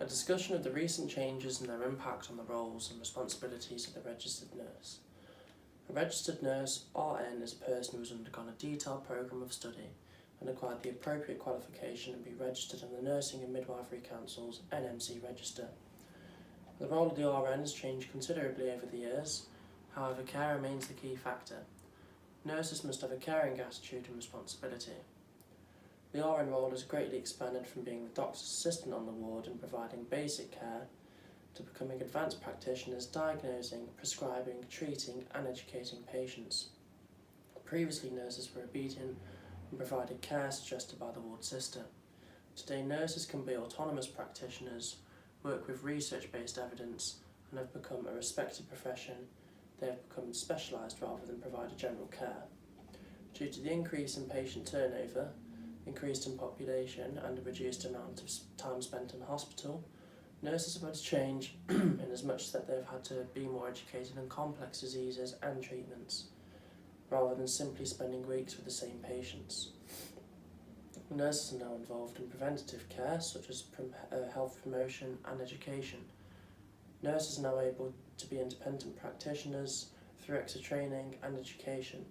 discussion of the recent changes and their impact on the roles and responsibilities of the registered nurse. A registered nurse, RN, is a person who has undergone a detailed programme of study and acquired the appropriate qualification and be registered on the Nursing and Midwifery Council's NMC register. The role of the RN has changed considerably over the years, however care remains the key factor. Nurses must have a caring attitude and responsibility. The RN role has greatly expanded from being the doctor's assistant on the ward and providing basic care to becoming advanced practitioners diagnosing, prescribing, treating and educating patients. Previously, nurses were obedient and provided care suggested by the ward sister. Today, nurses can be autonomous practitioners, work with research-based evidence and have become a respected profession. They have become specialised rather than provide general care. Due to the increase in patient turnover, increased in population and a reduced amount of time spent in hospital, nurses have had to change in as much that they've had to be more educated on complex diseases and treatments, rather than simply spending weeks with the same patients. Nurses are now involved in preventative care such as health promotion and education. Nurses are now able to be independent practitioners through extra training and education.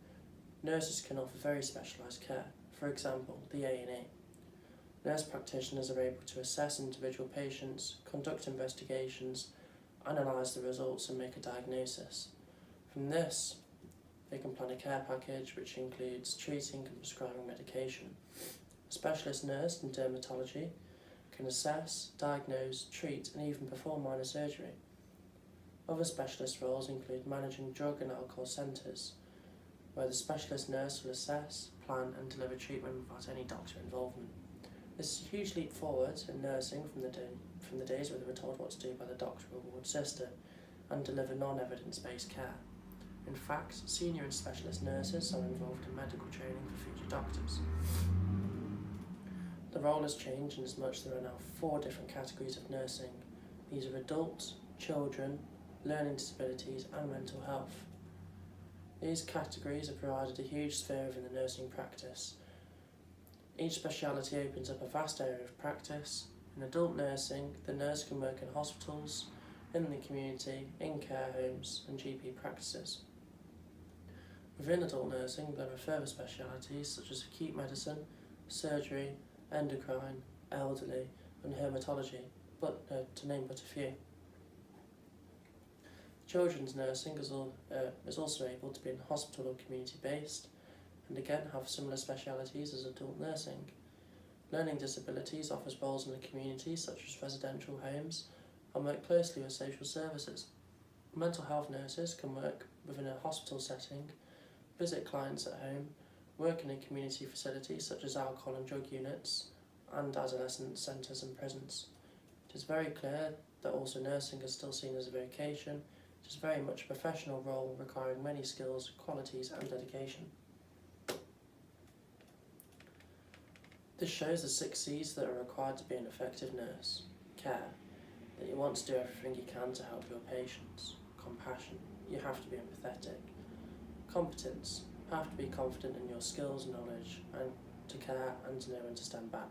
Nurses can offer very specialised care. For example, the A&E. Nurse practitioners are able to assess individual patients, conduct investigations, analyse the results and make a diagnosis. From this, they can plan a care package which includes treating and prescribing medication. A specialist nurse in dermatology can assess, diagnose, treat and even perform minor surgery. Other specialist roles include managing drug and alcohol centres, where the specialist nurse will assess, plan and deliver treatment without any doctor involvement. This is a huge leap forward in nursing from the days where they were told what to do by the doctor or ward sister and deliver non-evidence-based care. In fact, senior and specialist nurses are involved in medical training for future doctors. The role has changed in as much there are now 4 different categories of nursing. These are adults, children, learning disabilities and mental health. These categories have provided a huge sphere within the nursing practice. Each speciality opens up a vast area of practice. In adult nursing, the nurse can work in hospitals, in the community, in care homes and GP practices. Within adult nursing, there are further specialities such as acute medicine, surgery, endocrine, elderly and haematology, to name but a few. Children's nursing is also able to be in hospital or community based and again have similar specialities as adult nursing. Learning disabilities offers roles in the community such as residential homes and work closely with social services. Mental health nurses can work within a hospital setting, visit clients at home, work in a community facilities such as alcohol and drug units and adolescent centres and prisons. It is very clear that also nursing is still seen as a vocation. It is very much a professional role requiring many skills, qualities and dedication. This shows the 6 C's that are required to be an effective nurse. Care, that you want to do everything you can to help your patients. Compassion, you have to be empathetic. Competence, you have to be confident in your skills and knowledge and to care and to know when to stand back.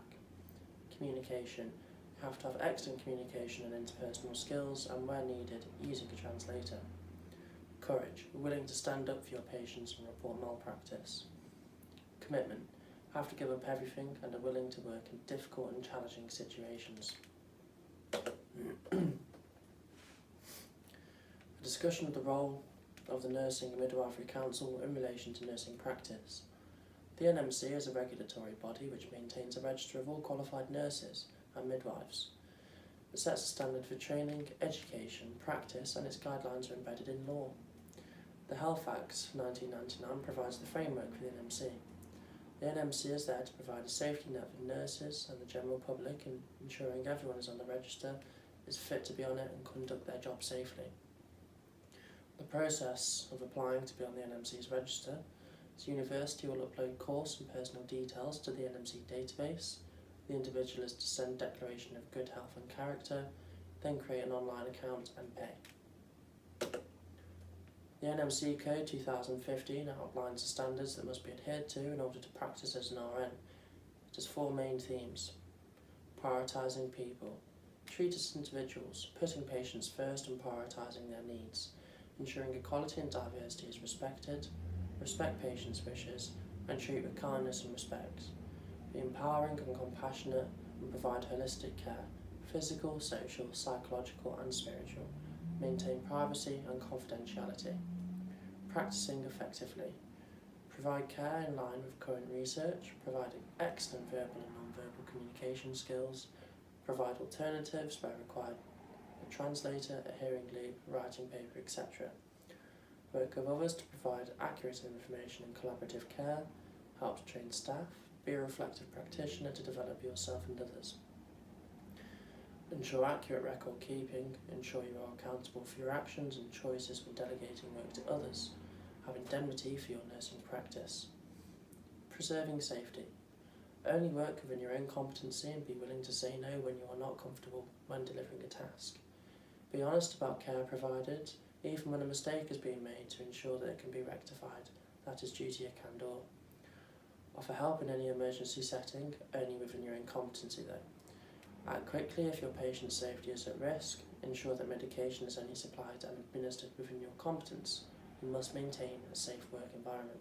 Communication, you have to have excellent communication and interpersonal skills and where needed, using a translator. Courage, willing to stand up for your patients and report malpractice. Commitment, have to give up everything and are willing to work in difficult and challenging situations. A discussion of the role of the Nursing and Midwifery Council in relation to nursing practice. The NMC is a regulatory body which maintains a register of all qualified nurses and midwives. It sets a standard for training, education, practice and its guidelines are embedded in law. The Health Act 1999 provides the framework for the NMC. The NMC is there to provide a safety net for nurses and the general public in ensuring everyone is on the register, is fit to be on it and conduct their job safely. The process of applying to be on the NMC's register is the university will upload course and personal details to the NMC database. The individual is to send declaration of good health and character, then create an online account and pay. The NMC Code 2015 outlines the standards that must be adhered to in order to practice as an RN. It has 4 main themes: prioritising people, Treat as individuals, putting patients first and prioritising their needs, ensuring equality and diversity is respected, respect patients' wishes, and treat with kindness and respect. Be empowering and compassionate and provide holistic care, physical, social, psychological and spiritual. Maintain privacy and confidentiality. Practicing effectively. Provide care in line with current research, providing excellent verbal and non-verbal communication skills. Provide alternatives where required, a translator, a hearing lead, writing paper, etc. Work with others to provide accurate information and collaborative care. Help to train staff. Be a reflective practitioner to develop yourself and others. Ensure accurate record keeping. Ensure you are accountable for your actions and choices when delegating work to others. Have indemnity for your nursing practice. Preserving safety. Only work within your own competency and be willing to say no when you are not comfortable when delivering a task. Be honest about care provided, even when a mistake has been made, to ensure that it can be rectified. That is duty of candour. Offer help in any emergency setting, only within your own competency though. Act quickly if your patient's safety is at risk. Ensure that medication is only supplied and administered within your competence. You must maintain a safe work environment.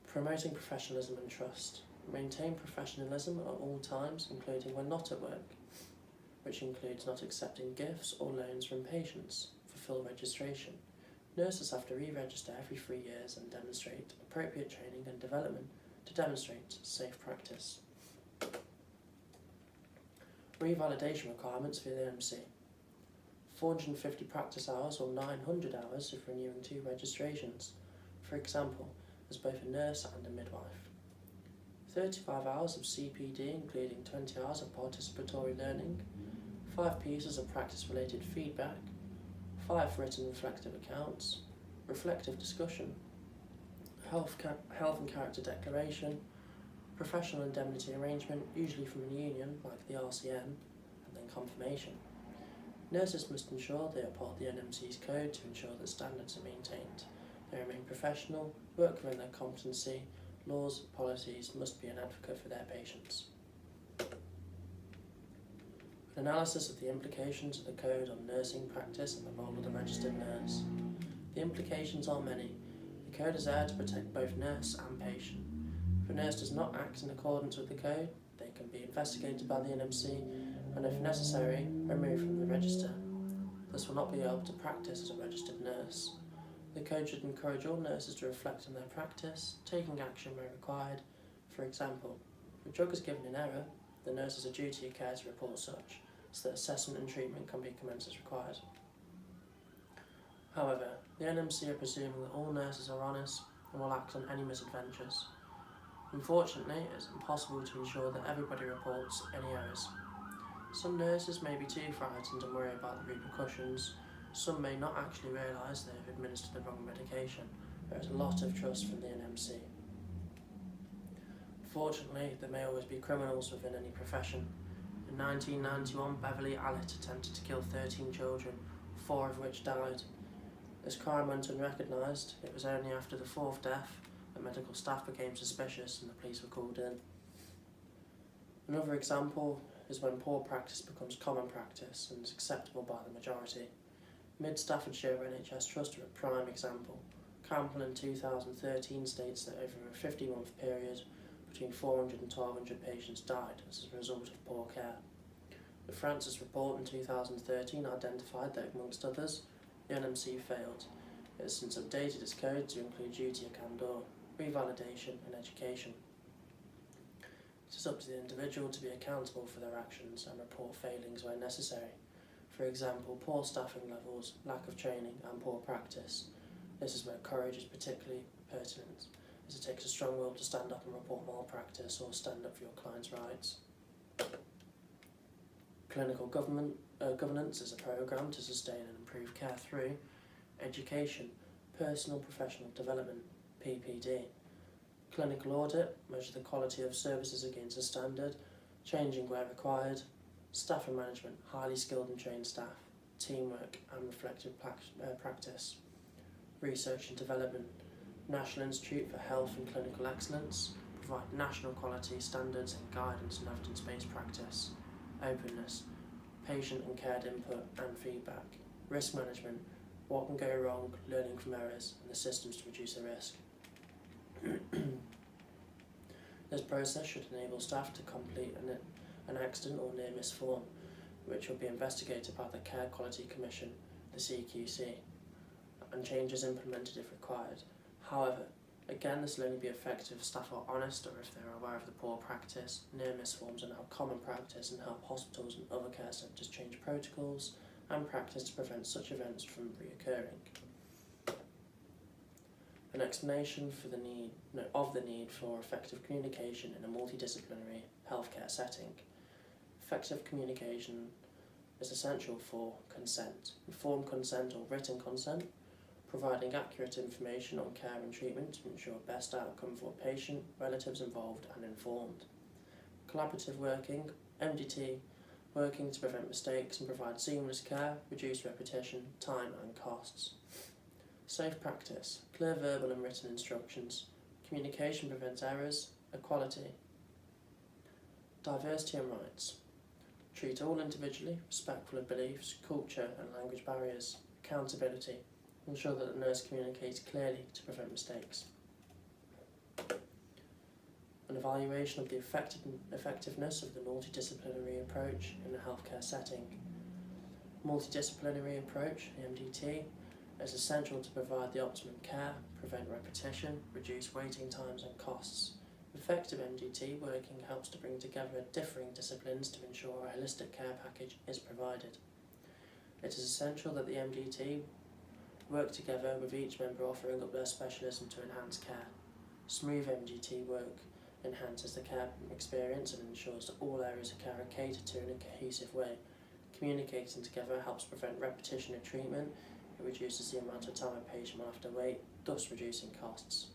Promoting professionalism and trust. Maintain professionalism at all times, including when not at work, which includes not accepting gifts or loans from patients. Fulfill registration. Nurses have to re-register every 3 years and demonstrate appropriate training and development to demonstrate safe practice. Revalidation requirements for the NMC. 450 practice hours or 900 hours if renewing 2 registrations, for example, as both a nurse and a midwife. 35 hours of CPD including 20 hours of participatory learning, 5 pieces of practice-related feedback, 5 written reflective accounts, reflective discussion, health and character declaration, professional indemnity arrangement, usually from a union like the RCN, and then confirmation. Nurses must ensure they uphold the NMC's code to ensure that standards are maintained. They remain professional, work within their competency, laws, policies must be an advocate for their patients. An analysis of the implications of the code on nursing practice and the role of the registered nurse. The implications are many. The code is there to protect both nurse and patient. If a nurse does not act in accordance with the code, they can be investigated by the NMC and, if necessary, removed from the register. This will not be able to practice as a registered nurse. The code should encourage all nurses to reflect on their practice, taking action where required. For example, if a drug is given in error, the nurse has a duty of care to report such, so that assessment and treatment can be commenced as required. However, the NMC are presuming that all nurses are honest and will act on any misadventures. Unfortunately, it is impossible to ensure that everybody reports any errors. Some nurses may be too frightened and worry about the repercussions. Some may not actually realise they have administered the wrong medication. There is a lot of trust from the NMC. Fortunately, there may always be criminals within any profession. In 1991, Beverly Allett attempted to kill 13 children, 4 of which died. This crime went unrecognised. It was only after the 4th death that medical staff became suspicious and the police were called in. Another example is when poor practice becomes common practice and is acceptable by the majority. Mid Staffordshire NHS Trust are a prime example. Campbell in 2013 states that over a 50-month period, between 400 and 1,200 patients died as a result of poor care. The Francis report in 2013 identified that, amongst others, the NMC failed. It has since updated its code to include duty of candour, revalidation and education. It is up to the individual to be accountable for their actions and report failings where necessary. For example, poor staffing levels, lack of training and poor practice. This is where courage is particularly pertinent, as it takes a strong will to stand up and report malpractice or stand up for your client's rights. Clinical governance is a programme to sustain and improve care through education, personal professional development, PPD. Clinical audit, measure the quality of services against a standard, changing where required. Staff and management, highly skilled and trained staff, teamwork and reflective practice. Research and development, National Institute for Health and Clinical Excellence, provide national quality standards and guidance and evidence-based practice, openness, patient and cared input and feedback, risk management, what can go wrong, learning from errors, and the systems to reduce the risk. This process should enable staff to complete an accident or near miss form, which will be investigated by the Care Quality Commission, the CQC, and changes implemented if required. However, again, this will only be effective if staff are honest or if they are aware of the poor practice. Near miss forms are now common practice and help hospitals and other care centres change protocols and practice to prevent such events from reoccurring. An explanation for the need for effective communication in a multidisciplinary healthcare setting. Effective communication is essential for consent, informed consent or written consent, providing accurate information on care and treatment to ensure best outcome for patient, relatives involved and informed. Collaborative working, MDT, working to prevent mistakes and provide seamless care, reduce repetition, time and costs. Safe practice, clear verbal and written instructions, communication prevents errors, equality. Diversity and rights, treat all individually, respectful of beliefs, culture and language barriers, accountability, ensure that the nurse communicates clearly to prevent mistakes. An evaluation of the effectiveness of the multidisciplinary approach in a healthcare setting. Multidisciplinary approach, MDT, is essential to provide the optimum care, prevent repetition, reduce waiting times and costs. Effective MDT working helps to bring together differing disciplines to ensure a holistic care package is provided. It is essential that the MDT work together with each member offering up their specialism to enhance care. Smooth MDT work enhances the care experience and ensures that all areas of care are catered to in a cohesive way. Communicating together helps prevent repetition of treatment. It reduces the amount of time a patient will have to wait, thus reducing costs.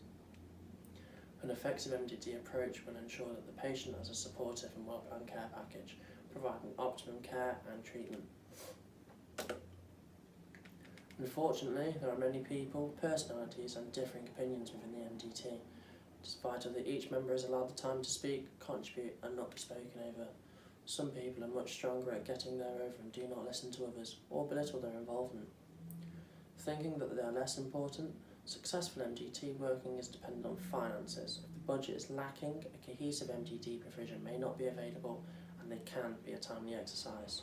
An effective MDT approach will ensure that the patient has a supportive and well-planned care package, providing optimum care and treatment. Unfortunately, there are many people, personalities and differing opinions within the MDT. It is vital that each member is allowed the time to speak, contribute and not be spoken over. Some people are much stronger at getting their over and do not listen to others or belittle their involvement. Thinking that they are less important, successful MDT working is dependent on finances. If the budget is lacking, a cohesive MDT provision may not be available and they can be a timely exercise.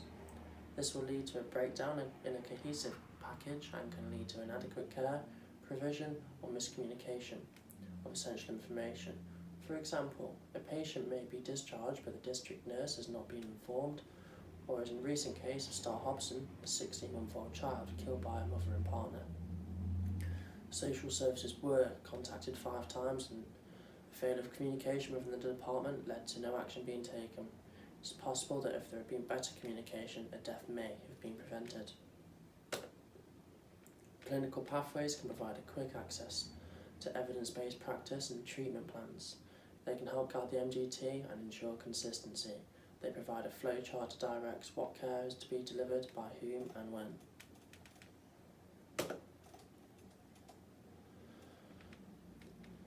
This will lead to a breakdown in a cohesive package and can lead to inadequate care, provision or miscommunication of essential information. For example, a patient may be discharged but the district nurse has not been informed, or as in recent case of Star Hobson, a 16-month-old child killed by a mother and partner. Social services were contacted 5 times and failure of communication within the department led to no action being taken. It's possible that if there had been better communication, a death may have been prevented. Clinical pathways can provide a quick access to evidence-based practice and treatment plans. They can help guide the MDT and ensure consistency. They provide a flowchart to direct what care is to be delivered by whom and when.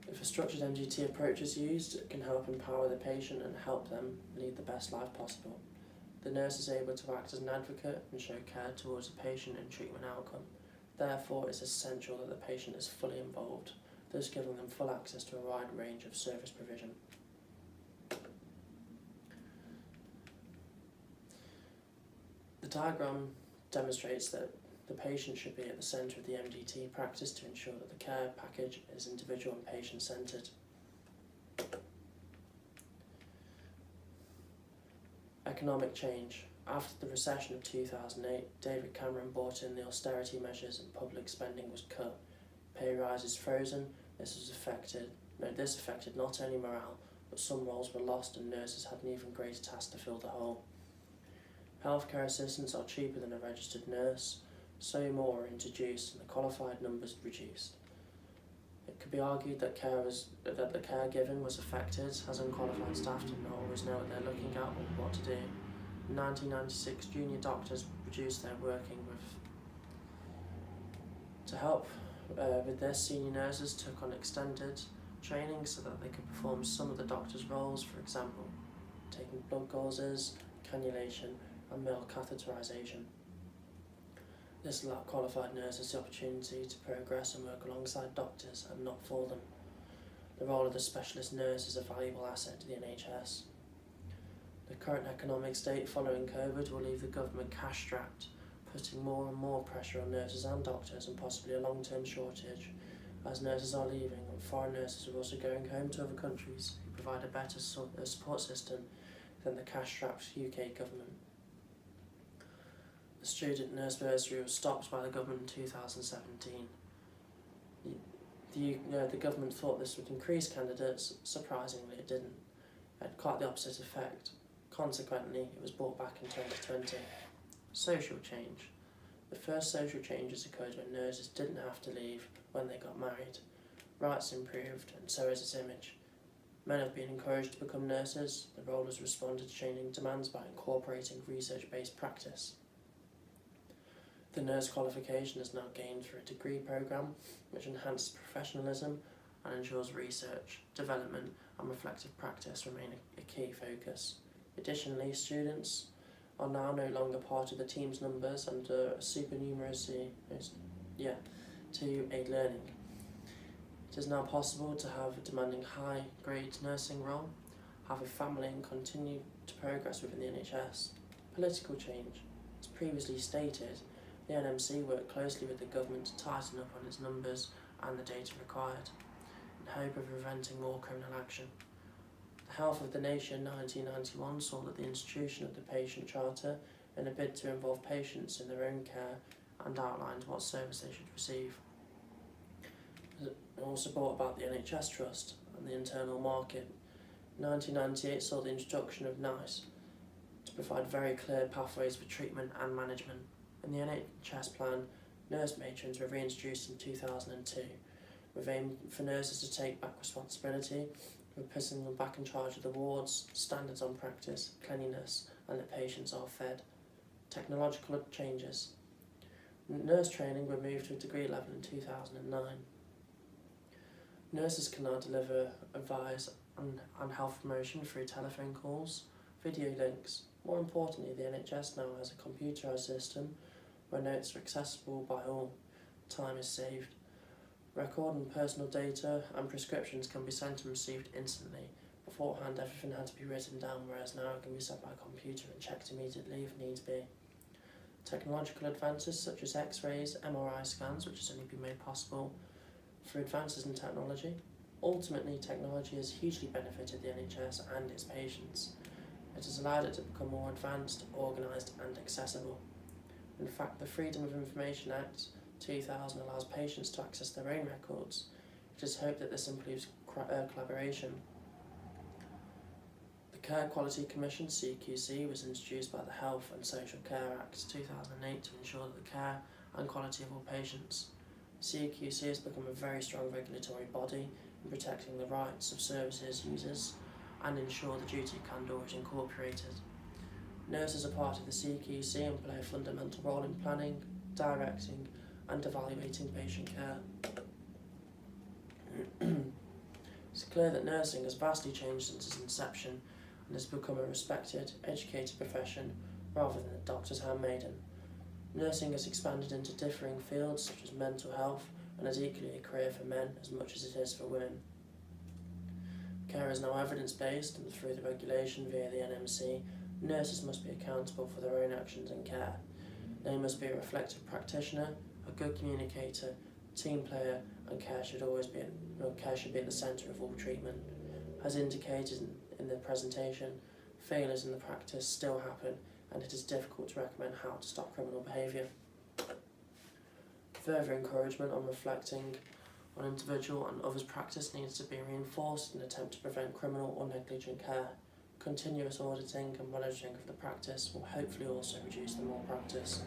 If a structured MDT approach is used, it can help empower the patient and help them lead the best life possible. The nurse is able to act as an advocate and show care towards the patient and treatment outcome. Therefore, it's essential that the patient is fully involved, thus giving them full access to a wide range of service provision. The diagram demonstrates that the patient should be at the centre of the MDT practice to ensure that the care package is individual and patient-centred. Economic change. After the recession of 2008, David Cameron brought in the austerity measures and public spending was cut. Pay rises frozen. This affected not only morale, but some roles were lost and nurses had an even greater task to fill the hole. Healthcare assistants are cheaper than a registered nurse, so more are introduced and the qualified numbers reduced. It could be argued that the care given was affected, as unqualified staff did not always know what they're looking at or what to do. In 1996, junior doctors reduced their working with. To help with this, senior nurses took on extended training so that they could perform some of the doctor's roles, for example, taking blood gauzes, cannulation and male catheterisation. This allowed qualified nurses the opportunity to progress and work alongside doctors and not for them. The role of the specialist nurse is a valuable asset to the NHS. The current economic state following COVID will leave the government cash-strapped, putting more and more pressure on nurses and doctors and possibly a long-term shortage, as nurses are leaving and foreign nurses are also going home to other countries who provide a better support system than the cash-strapped UK government. The student nurse bursary was stopped by the government in 2017. The government thought this would increase candidates. Surprisingly, it didn't. It had quite the opposite effect. Consequently, it was brought back in 2020. Social change. The first social changes occurred when nurses didn't have to leave when they got married. Rights improved, and so is its image. Men have been encouraged to become nurses. The role has responded to changing demands by incorporating research-based practice. The nurse qualification is now gained through a degree programme which enhances professionalism and ensures research, development and reflective practice remain a key focus. Additionally, students are now no longer part of the team's numbers under supernumeracy to aid learning. It is now possible to have a demanding high-grade nursing role, have a family and continue to progress within the NHS. Political change. As previously stated, the NMC worked closely with the government to tighten up on its numbers and the data required, in hope of preventing more criminal action. The Health of the Nation 1991 saw that the institution of the Patient Charter in a bid to involve patients in their own care and outlined what service they should receive. It also brought about the NHS Trust and the internal market. 1998 saw the introduction of NICE to provide very clear pathways for treatment and management. In the NHS plan, nurse matrons were reintroduced in 2002, with aim for nurses to take back responsibility, with putting them back in charge of the wards, standards on practice, cleanliness, and that patients are fed. Technological changes. Nurse training were moved to a degree level in 2009. Nurses can now deliver advice and health promotion through telephone calls, video links. More importantly, the NHS now has a computerised system where notes are accessible by all. Time is saved. Record and personal data and prescriptions can be sent and received instantly. Beforehand, everything had to be written down, whereas now it can be set by computer and checked immediately if needs be. Technological advances such as X-rays, MRI scans, which has only been made possible through advances in technology. Ultimately, technology has hugely benefited the NHS and its patients. It has allowed it to become more advanced, organised and accessible. In fact, the Freedom of Information Act 2000 allows patients to access their own records. It is hoped that this improves collaboration. The Care Quality Commission (CQC) was introduced by the Health and Social Care Act 2008 to ensure that the care and quality of all patients. CQC has become a very strong regulatory body in protecting the rights of services users and ensure the duty of candour is incorporated. Nurses are part of the CQC and play a fundamental role in planning, directing and evaluating patient care. It's clear that nursing has vastly changed since its inception and has become a respected, educated profession rather than a doctor's handmaiden. Nursing has expanded into differing fields such as mental health and is equally a career for men as much as it is for women. Care is now evidence-based, and through the regulation via the NMC, nurses must be accountable for their own actions in care. They must be a reflective practitioner, a good communicator, team player, and care should be at the centre of all treatment. As indicated in the presentation, failures in the practice still happen, and it is difficult to recommend how to stop criminal behaviour. Further encouragement on reflecting on individual and others' practice needs to be reinforced in an attempt to prevent criminal or negligent care. Continuous auditing and monitoring of the practice will hopefully also reduce the malpractice.